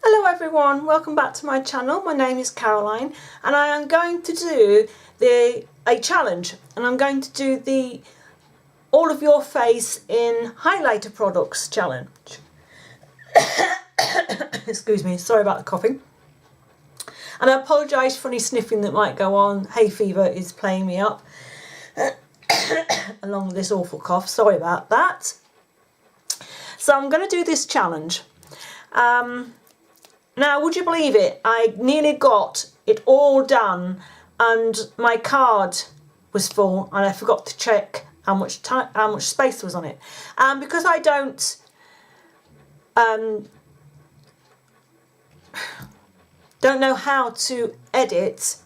Hello everyone, welcome back to my channel. My name is Caroline and I am going to do a challenge, and I'm going to do the all of your face in highlighter products challenge. Excuse me, sorry about the coughing. And I apologise for any sniffing that might go on. Hay fever is playing me up along with this awful cough, sorry about that. So I'm going to do this challenge. Now, would you believe it? I nearly got it all done and my card was full and I forgot to check how much space was on it. And because I don't know how to edit,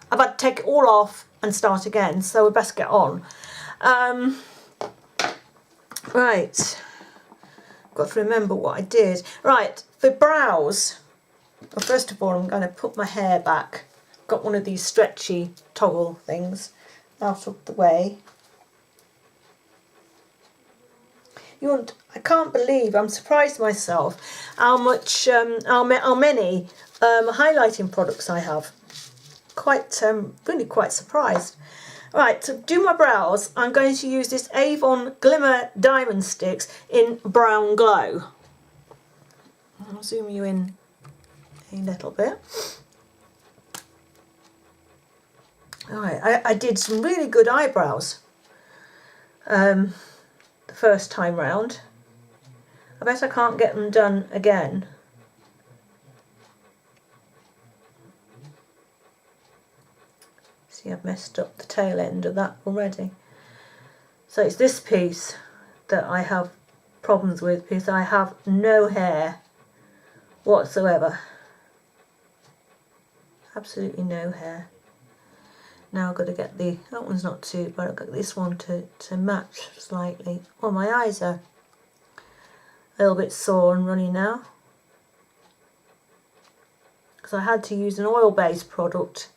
I've had to take it all off and start again, so we best get on. Right, got to remember what I did. Right, for brows, well, first of all I'm going to put my hair back. Got one of these stretchy toggle things out of the way. I can't believe, I'm surprised myself how much how many highlighting products I have. Really quite surprised. Right, to do my brows, I'm going to use this Avon Glimmer Diamond Sticks in Brown Glow. I'll zoom you in a little bit. Alright, I did some really good eyebrows the first time round. I bet I can't get them done again. See, I've messed up the tail end of that already. So it's this piece that I have problems with because I have no hair whatsoever. Absolutely no hair. Now I've got to get that one's not too, but I've got this one to match slightly. Well, my eyes are a little bit sore and runny now because I had to use an oil-based product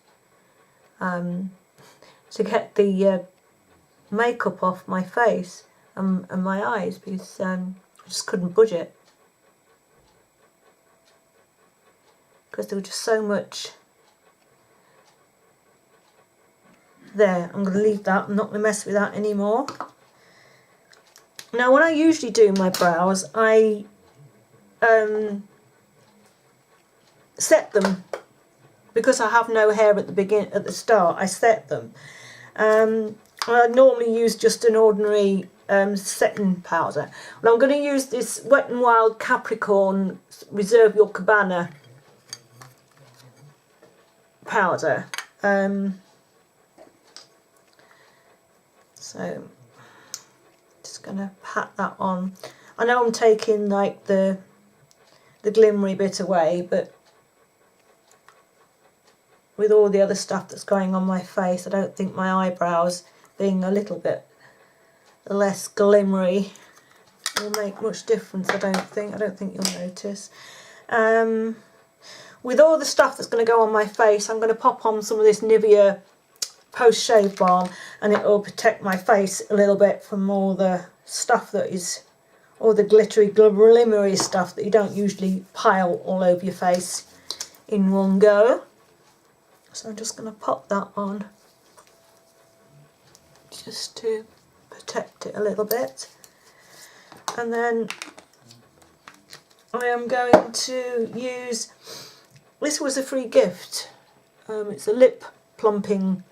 to get the makeup off my face and my eyes because I just couldn't budge it because there was just so much there. I'm going to leave that. I'm not going to mess with that anymore. Now, when I usually do my brows, I set them because I have no hair at the start. I set them. I normally use just an ordinary setting powder. Well, I'm going to use this Wet n Wild Capricorn Reserve Your Cabana powder. So just going to pat that on. I know I'm taking like the glimmery bit away, but with all the other stuff that's going on my face, I don't think my eyebrows being a little bit less glimmery will make much difference. I don't think you'll notice. With all the stuff that's going to go on my face, I'm going to pop on some of this Nivea post-shave balm, and it will protect my face a little bit from all the stuff that is, all the glittery, glimmery stuff that you don't usually pile all over your face in one go. So I'm just going to pop that on just to protect it a little bit. And then I am going to use, this was a free gift, it's a lip plumping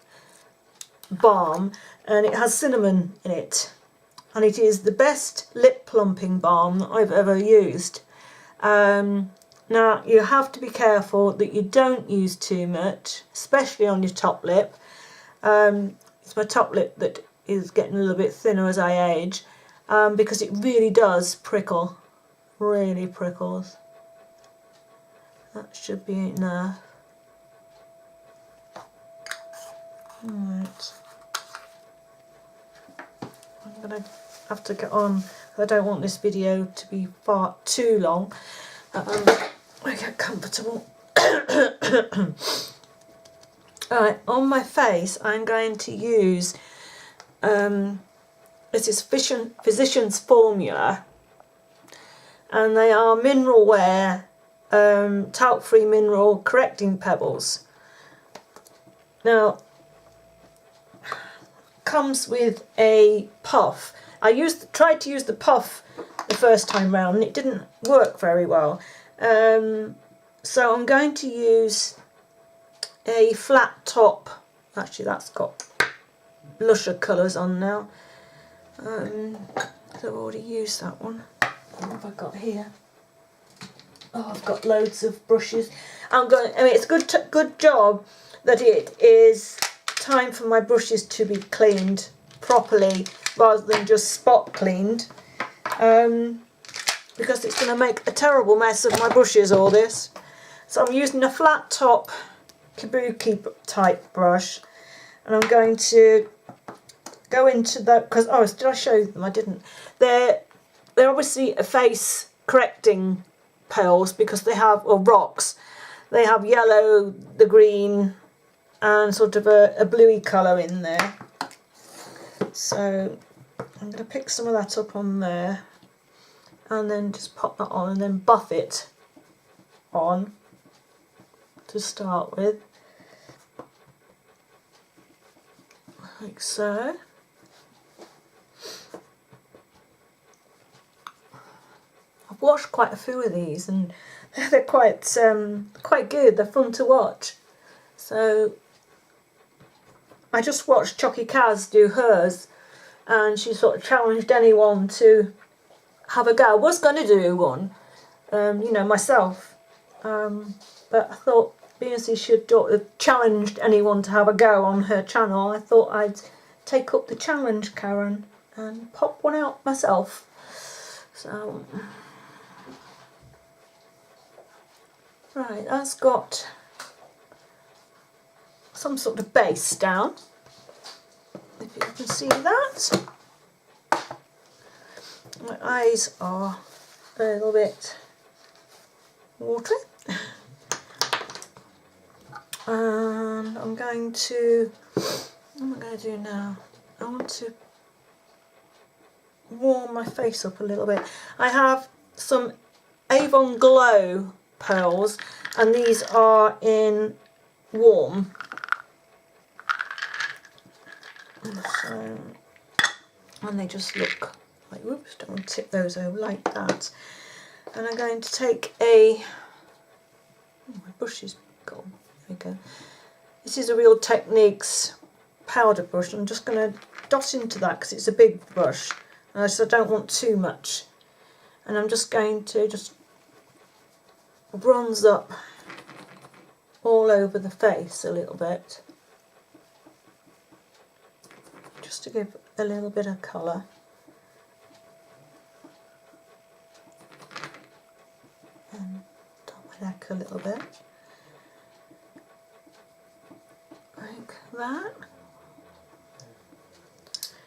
balm and it has cinnamon in it, and it is the best lip plumping balm that I've ever used. Now you have to be careful that you don't use too much, especially on your top lip. It's my top lip that is getting a little bit thinner as I age, because it really does prickle, really prickles. That should be enough. Right. I'm going to have to get on. I don't want this video to be far too long. I get comfortable. Alright, on my face I'm going to use this is Physicians Formula, and they are mineral wear talc-free mineral correcting pebbles. Now, comes with a puff. I tried to use the puff the first time round and it didn't work very well. So I'm going to use a flat top. Actually, that's got blusher colours on now. I've already used that one. What have I got here? Oh, I've got loads of brushes. I mean, it's a good job that it is time for my brushes to be cleaned properly rather than just spot cleaned, because it's going to make a terrible mess of my brushes, all this. So I'm using a flat top kabuki type brush, and I'm going to go into that because did I show them? I didn't. They're obviously a face correcting pearls because they have, or rocks, they have yellow, the green, and sort of a bluey colour in there. So I'm going to pick some of that up on there and then just pop that on and then buff it on to start with, like so. I've watched quite a few of these and they're quite good, they're fun to watch. So I just watched Chucky Kaz do hers and she sort of challenged anyone to have a go. I was going to do one, myself, but I thought being as she had challenged anyone to have a go on her channel, I thought I'd take up the challenge, Karen, and pop one out myself. So, right, that's got some sort of base down, if you can see that. My eyes are a little bit watery, and I'm going to, what am I going to do now? I want to warm my face up a little bit. I have some Avon Glow pearls and these are in warm. So, and they just look like, whoops, don't want to tip those over like that. And I'm going to take my brush is gone, there we go. This is a Real Techniques powder brush. I'm just going to dot into that because it's a big brush. So I don't want too much. And I'm just going to just bronze up all over the face a little bit, just to give a little bit of colour. And top my neck a little bit, like that.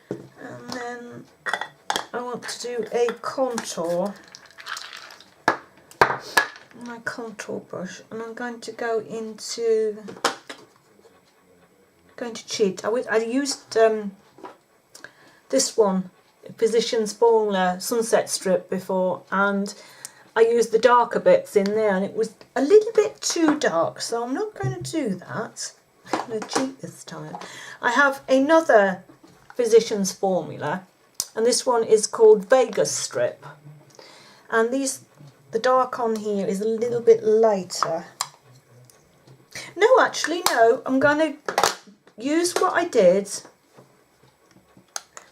And then I want to do a contour, my contour brush, and I'm going to go into, cheat. I used this one, Physicians Formula Sunset Strip before, and I used the darker bits in there and it was a little bit too dark, so I'm not going to do that. I'm going to cheat this time. I have another Physicians Formula, and this one is called Vegas Strip, and the dark on here is a little bit lighter. No, actually no, I'm going to use what I did,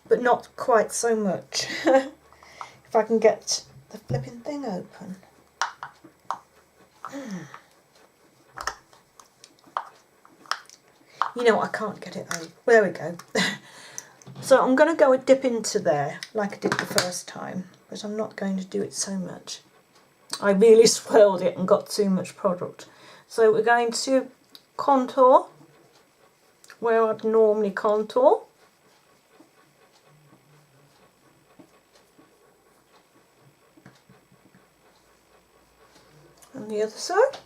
but not quite so much. If I can get the flipping thing open. You know what, I can't get it open. There we go. So I'm going to go and dip into there like I did the first time, but I'm not going to do it so much. I really swirled it and got too much product. So we're going to contour where I'd normally contour. And the other side,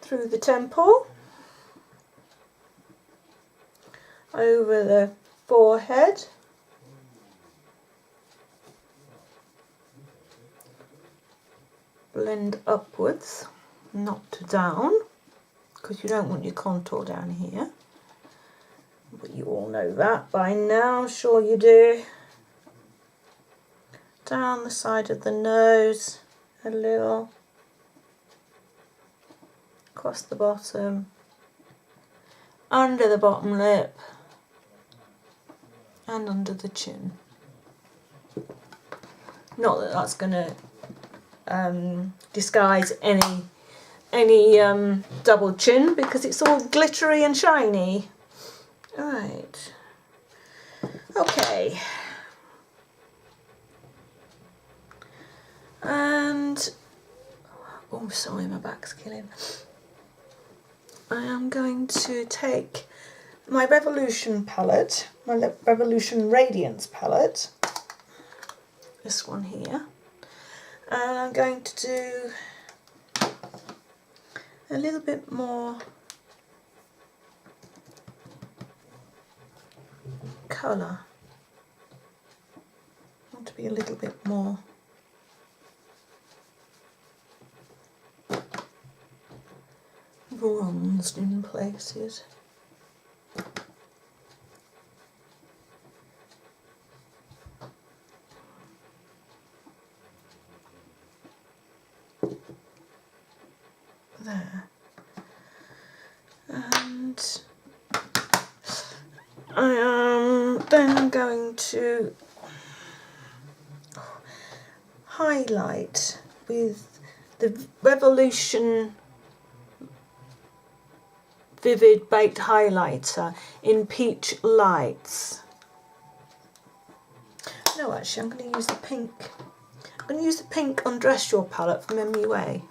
through the temple, over the forehead, blend upwards, not to down, because you don't want your contour down here. But you all know that by now, sure you do. Down the side of the nose a little, across the bottom, under the bottom lip, and under the chin. Not that that's going to disguise any double chin, because it's all glittery and shiny. Right. Okay. And oh, sorry, my back's killing. I am going to take my Revolution palette, my Revolution Radiance palette, this one here, and I'm going to do a little bit more colour. I want to be a little bit more bronzed in places. There. And I am then going to highlight with the Revolution Vivid Baked Highlighter in Peach Lights. No, actually, I'm going to use the pink. I'm going to use the pink Undress Your palette from MUA.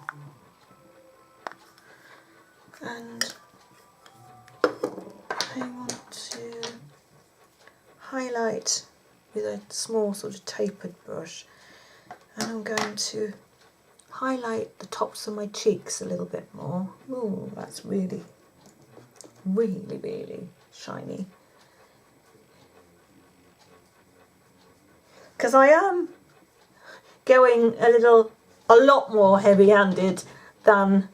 And I want to highlight with a small sort of tapered brush, and I'm going to highlight the tops of my cheeks a little bit more. Oh, that's really, really, really shiny. Because I am going a lot more heavy-handed than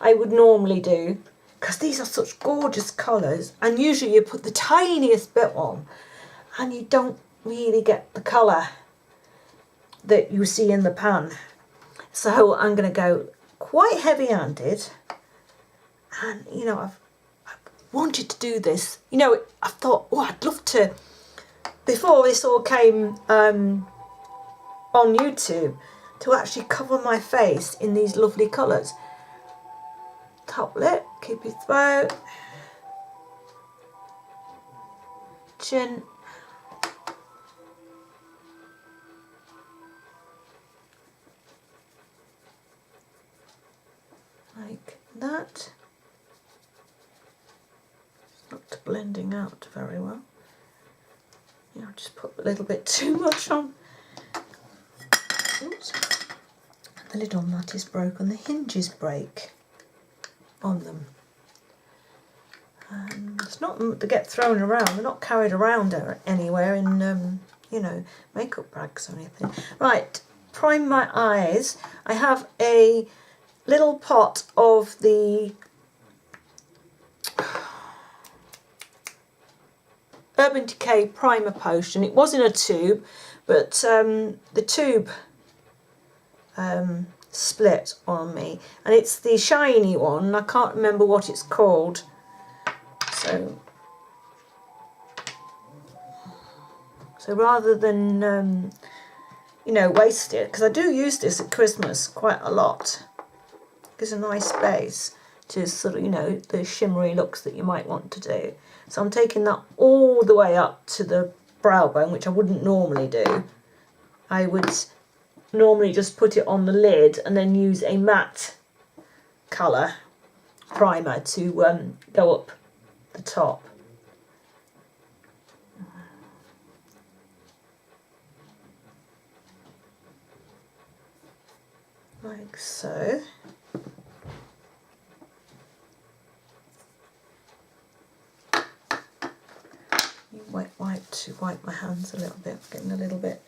I would normally do, because these are such gorgeous colours, and usually you put the tiniest bit on and you don't really get the colour that you see in the pan. So I'm going to go quite heavy-handed, and you know, I've wanted to do this. You know, I thought, oh, I'd love to, before this all came on YouTube, to actually cover my face in these lovely colours. Top lip, keep your throat, chin, like that. It's not blending out very well. Yeah, I've just put a little bit too much on. Oops. The lid on that is broken, the hinges break on them. It's not to get thrown around, they're not carried around anywhere in you know, makeup bags or anything. Right, prime my eyes. I have a little pot of the Urban Decay Primer Potion. It was in a tube, but the tube split on me, and it's the shiny one. I can't remember what it's called, so rather than you know, waste it, because I do use this at Christmas quite a lot. Gives a nice base to sort of, you know, the shimmery looks that you might want to do. So I'm taking that all the way up to the brow bone, which I wouldn't normally do. I would normally just put it on the lid and then use a matte colour primer to go up the top. Like so. Wipe my hands a little bit, getting a little bit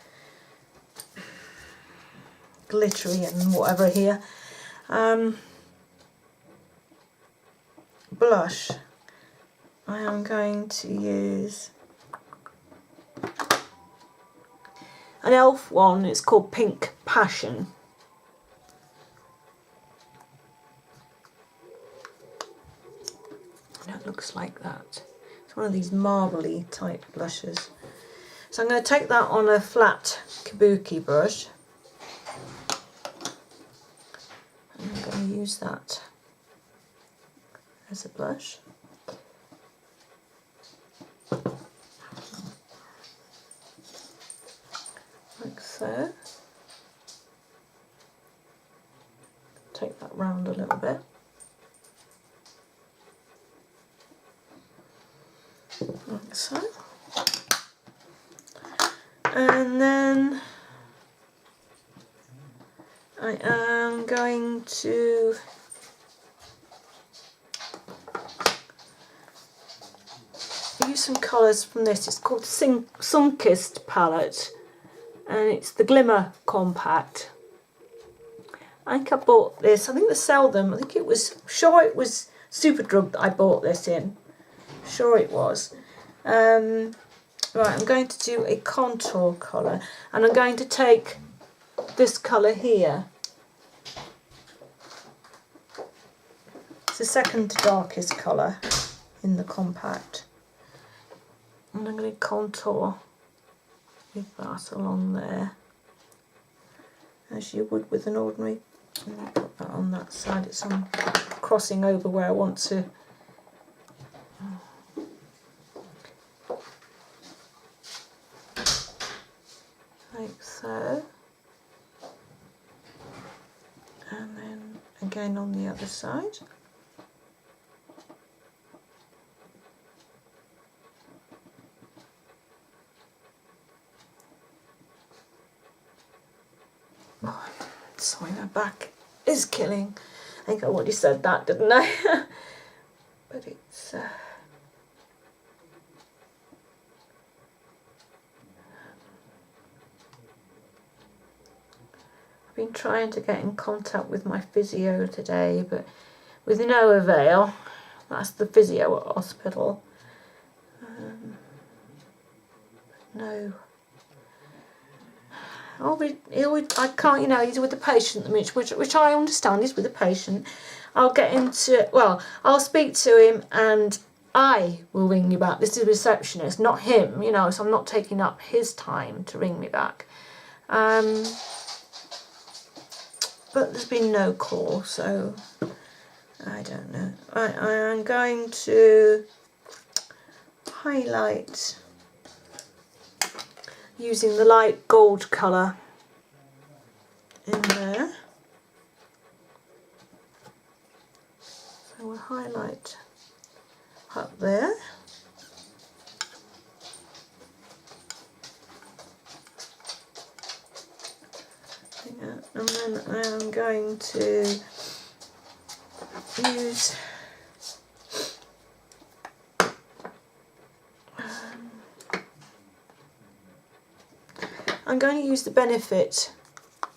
glittery and whatever here. Blush. I am going to use an e.l.f. one. It's called Pink Passion. And it looks like that. It's one of these marbly type blushes. So I'm going to take that on a flat kabuki brush. And I'm going to use that as a blush. Like so. Take that round a little bit. Like so. And then I am going to use some colours from this. It's called Sunkist palette, and it's the Glimmer Compact. I think I bought this. I think they sell them. I think it was Superdrug that I bought this in. Sure it was. Right, I'm going to do a contour colour, and I'm going to take this colour here. It's the second darkest colour in the compact. And I'm going to contour with that along there, as you would with an ordinary. I'm going to put that on that side. It's on crossing over where I want to. Like so. And then again on the other side. Oh, sorry, my back is killing. I think I already said that, didn't I? But it's I've been trying to get in contact with my physio today, but with no avail. That's the physio at hospital. No. I can't, you know, he's with the patient, which I understand, he's with the patient. I'll speak to him and I will ring you back. This is a receptionist, not him, you know, so I'm not taking up his time to ring me back. But there's been no call, so I don't know. I am going to highlight using the light gold colour in there. So we'll highlight up there. Yeah, and then I am going to use I'm going to use the Benefit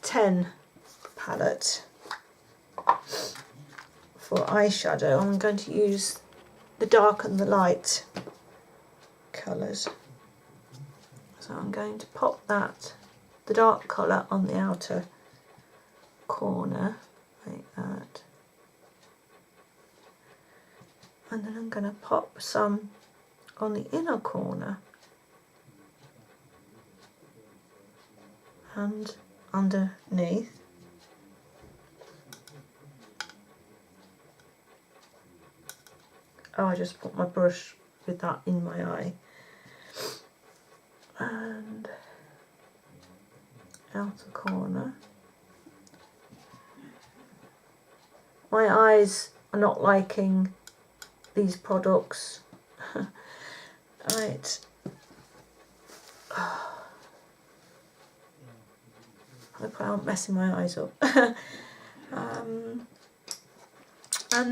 10 palette for eyeshadow. I'm going to use the dark and the light colours. So I'm going to pop the dark colour on the outer corner, like that. And then I'm going to pop some on the inner corner and underneath. Oh, I just put my brush with that in my eye. And outer corner. My eyes are not liking these products. Right. I hope I aren't messing my eyes up. And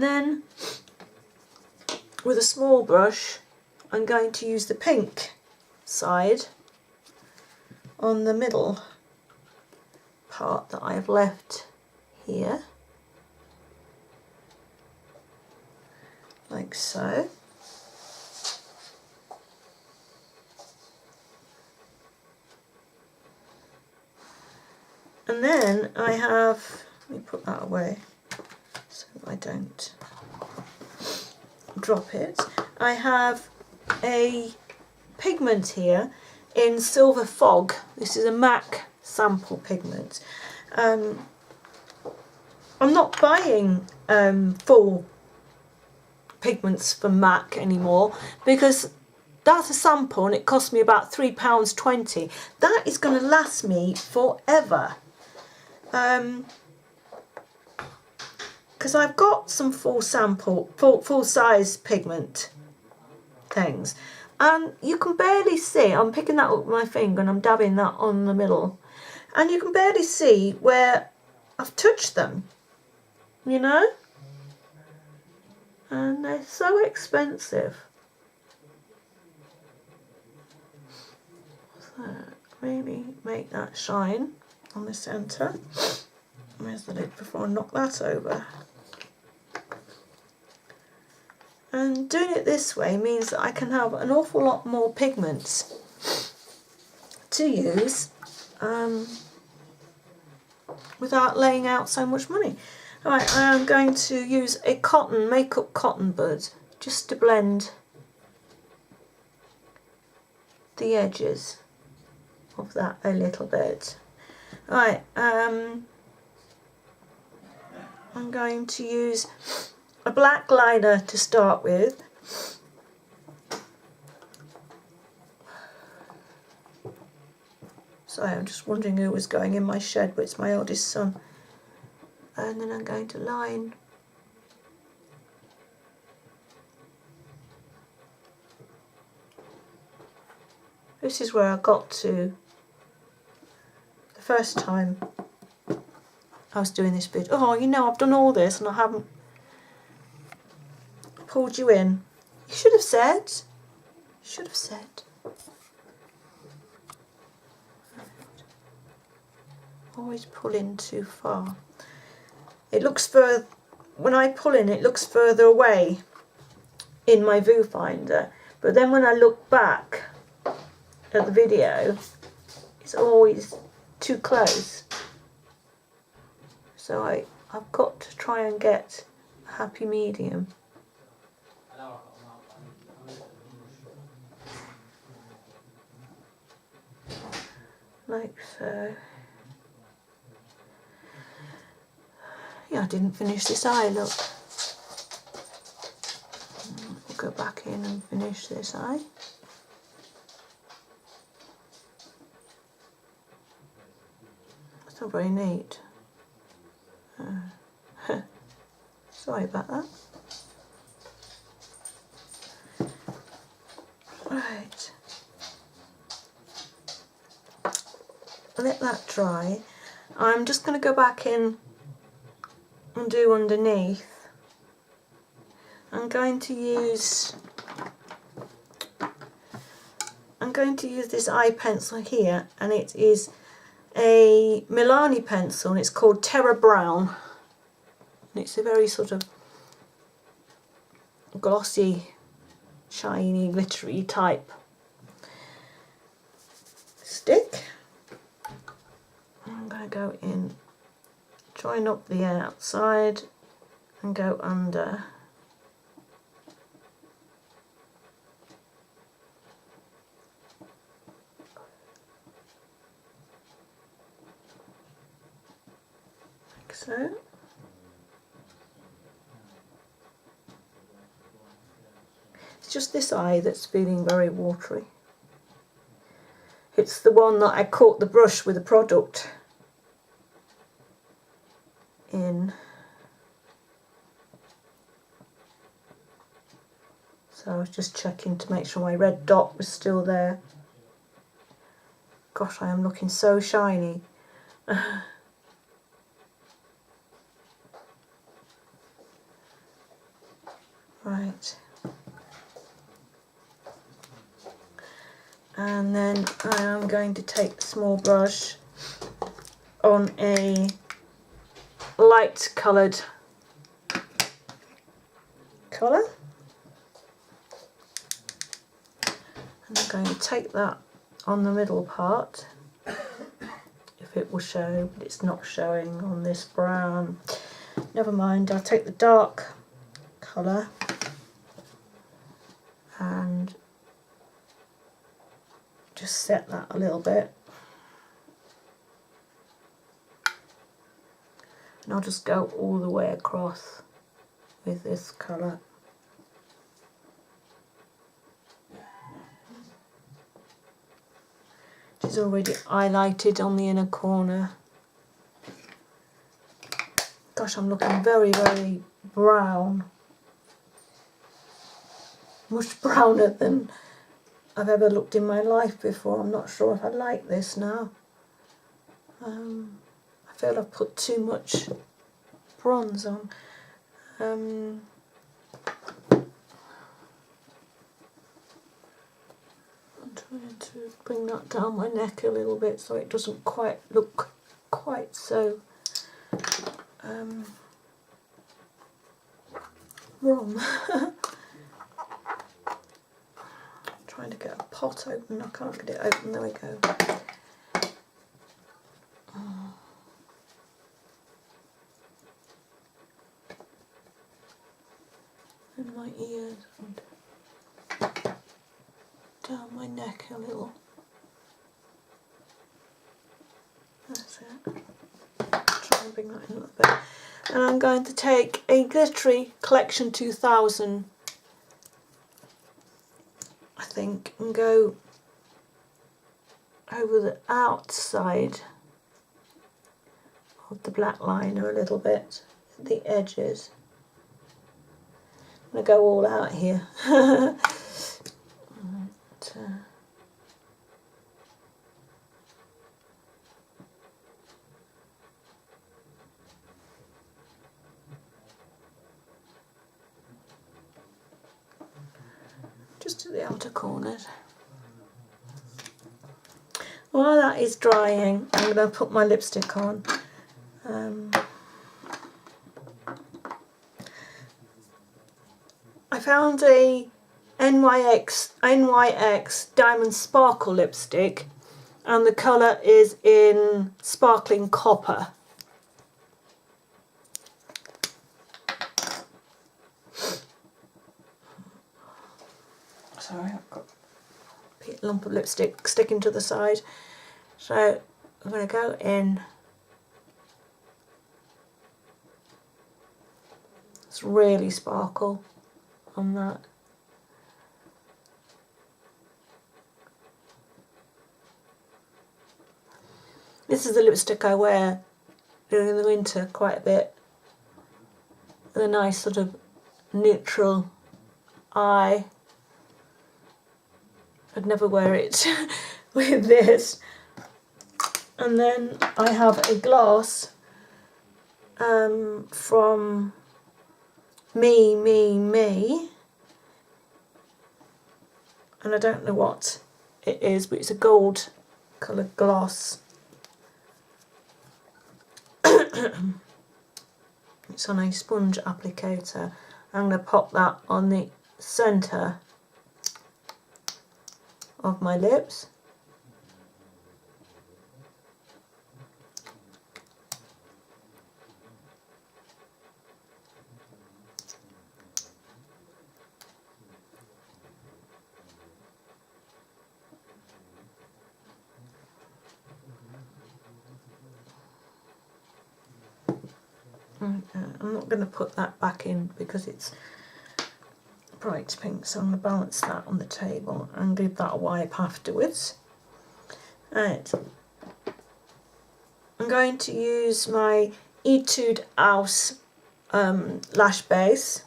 then with a small brush, I'm going to use the pink side on the middle part that I have left here, like so. And then I have, let me put that away so I don't drop it. I have a pigment here in Silver Fog. This is a MAC sample pigment. I'm not buying full pigments from MAC anymore because that's a sample and it cost me about £3.20. That is going to last me forever. Because I've got some full size pigment things, and you can barely see. I'm picking that up with my finger and I'm dabbing that on the middle, and you can barely see where I've touched them, you know, and they're so expensive. So really make that shine on the centre. Where's the lid before I knock that over? And doing it this way means that I can have an awful lot more pigments to use without laying out so much money. Alright, I am going to use a makeup cotton bud just to blend the edges of that a little bit. Right, I'm going to use a black liner to start with. Sorry, I'm just wondering who was going in my shed, but it's my oldest son. And then I'm going to line this is where I got to the first time I was doing this bit. Oh, you know, I've done all this and I haven't pulled you in. You should have said. You should have said. Always pull in too far. It looks further, when I pull in, it looks further away in my viewfinder. But then when I look back at the video, it's always too close. So I've got to try and get a happy medium. Like so. Yeah, I didn't finish this eye, look. We'll go back in and finish this eye. It's not very neat. Sorry about that. Right. Let that dry. I'm just going to go back in and do underneath. I'm going to use this eye pencil here, and it is a Milani pencil and it's called Terra Brown. And it's a very sort of glossy, shiny, glittery type stick. I'm going to go in, join up the outside and go under. Like so. It's just this eye that's feeling very watery. It's the one that I caught the brush with the product in. So I was just checking to make sure my red dot was still there. Gosh, I am looking so shiny. Right. And then I am going to take the small brush on a light coloured colour. And I'm going to take that on the middle part, if it will show, but it's not showing on this brown. Never mind, I'll take the dark colour and just set that a little bit. And I'll just go all the way across with this colour. Which is already highlighted on the inner corner. Gosh, I'm looking very, very brown. Much browner than I've ever looked in my life before. I'm not sure if I like this now. I feel I've put too much bronze on. I'm trying to bring that down my neck a little bit so it doesn't quite look quite so wrong. Trying to get a pot open, I can't get it open, there we go. And my ears and down my neck a little. That's it. Try and bring that in a little bit. And I'm going to take a Glittery Collection 2000, I think, and go over the outside of the black liner a little bit, the edges. I'm going to go all out here. Just to the outer corners. While that is drying, I'm going to put my lipstick on. I found a NYX Diamond Sparkle lipstick, and the colour is in Sparkling Copper. Sorry, I've got a lump of lipstick sticking to the side. So I'm going to go in. It's really sparkle on that. This is the lipstick I wear during the winter quite a bit. With a nice sort of neutral eye. I'd never wear it with this. And then I have a gloss from Me. And I don't know what it is, but it's a gold coloured gloss. It's on a sponge applicator. I'm going to pop that on the centre of my lips. I'm not going to put that back in because it's bright pink, so I'm going to balance that on the table and give that a wipe afterwards. Right. I'm going to use my Etude House lash base.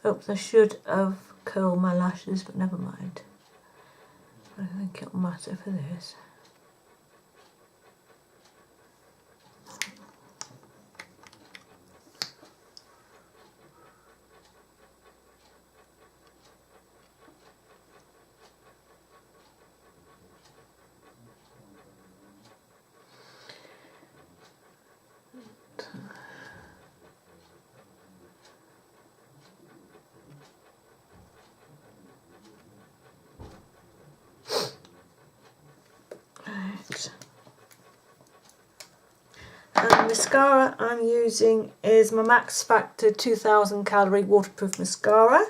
Oops, I should have curled my lashes, but never mind. I don't think it'll matter for this. mascara I'm using is my Max Factor 2000 calorie waterproof mascara.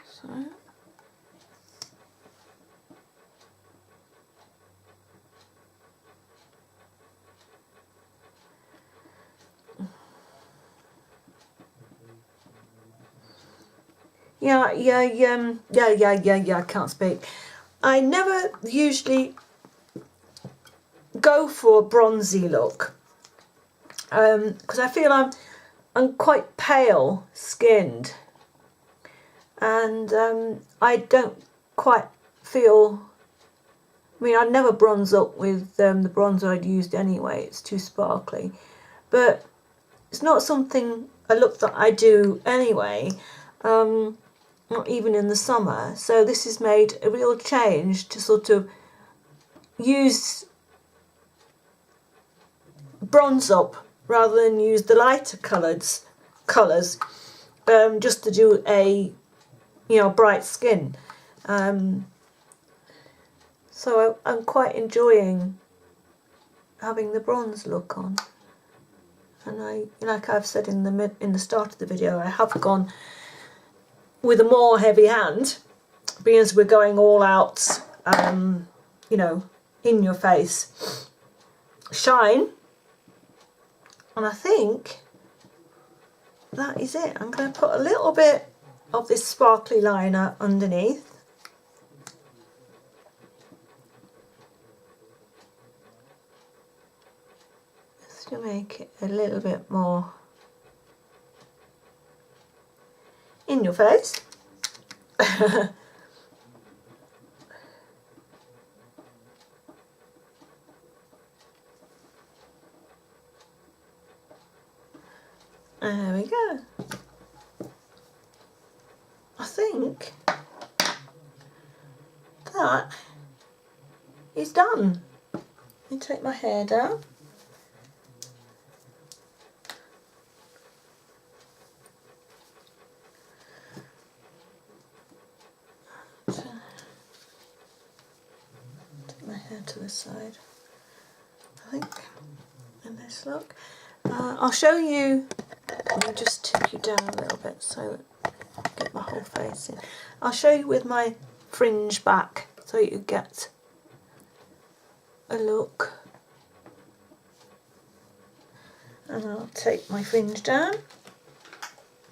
So yeah, I can't speak. I never usually go for a bronzy look because I feel I'm quite pale skinned, and I don't quite feel, I mean, I'd never bronze up with the bronzer I'd used anyway, it's too sparkly, but it's not something, a look that I do anyway, not even in the summer. So this has made a real change to sort of use bronze up rather than use the lighter colours, just to do a, you know, bright skin. So I'm quite enjoying having the bronze look on. And I, like I've said in the start of the video, I have gone with a more heavy hand because we're going all out, you know, in your face shine. And I think that is it. I'm going to put a little bit of this sparkly liner underneath. Just to make it a little bit more in your face. There we go. I think that is done. Let me take my hair down. Take my hair to the side, I think, in this look. I'll show you, let me just tip you down a little bit so that I get my whole face in. I'll show you with my fringe back so you get a look. And I'll take my fringe down,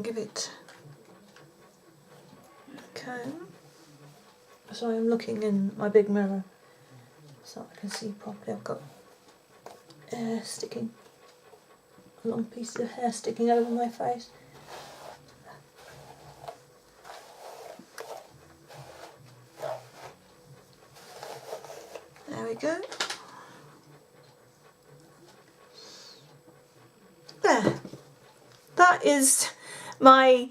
give it a comb. So I'm looking in my big mirror so I can see properly. I've got hair sticking, a long piece of hair sticking over my face. There we go. There. That is my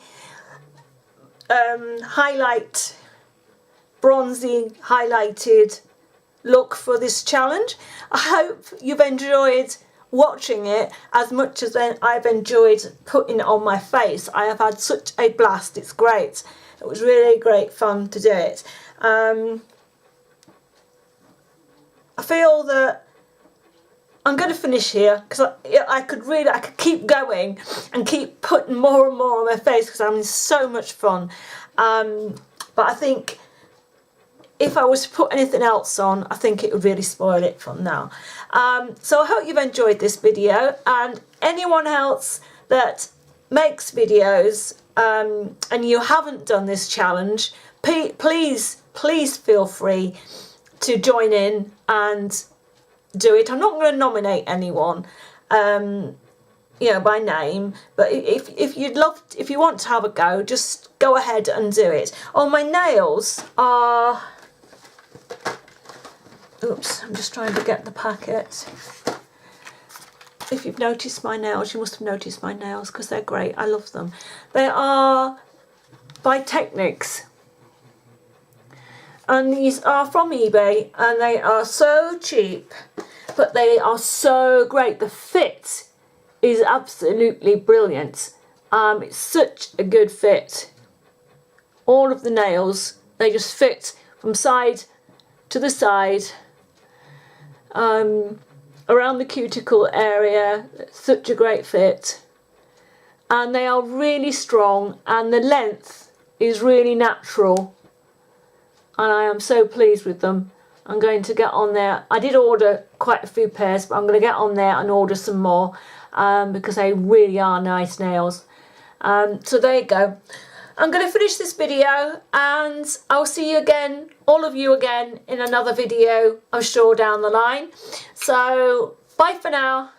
bronzy highlighted look for this challenge. I hope you've enjoyed watching it as much as I've enjoyed putting it on my face. I have had such a blast. It's great. It was really great fun to do it. I feel that I'm going to finish here because I could keep going and keep putting more and more on my face because I'm having so much fun. But I think if I was to put anything else on, I think it would really spoil it from now. So I hope you've enjoyed this video, and anyone else that makes videos and you haven't done this challenge, please feel free to join in and do it. I'm not going to nominate anyone, you know, by name, but if you want to have a go, just go ahead and do it. Oh, my nails are Oops, I'm just trying to get the packet. If you've noticed my nails, you must have noticed my nails because they're great. I love them. They are by Technics. And these are from eBay and they are so cheap, but they are so great. The fit is absolutely brilliant. It's such a good fit. All of the nails, they just fit from side to the side, around the cuticle area. Such a great fit. And they are really strong and the length is really natural. And I am so pleased with them. I'm going to get on there. I did order quite a few pairs, but I'm going to get on there and order some more because they really are nice nails. So there you go. I'm going to finish this video and I'll see you again, all of you again, in another video, I'm sure, down the line. So bye for now.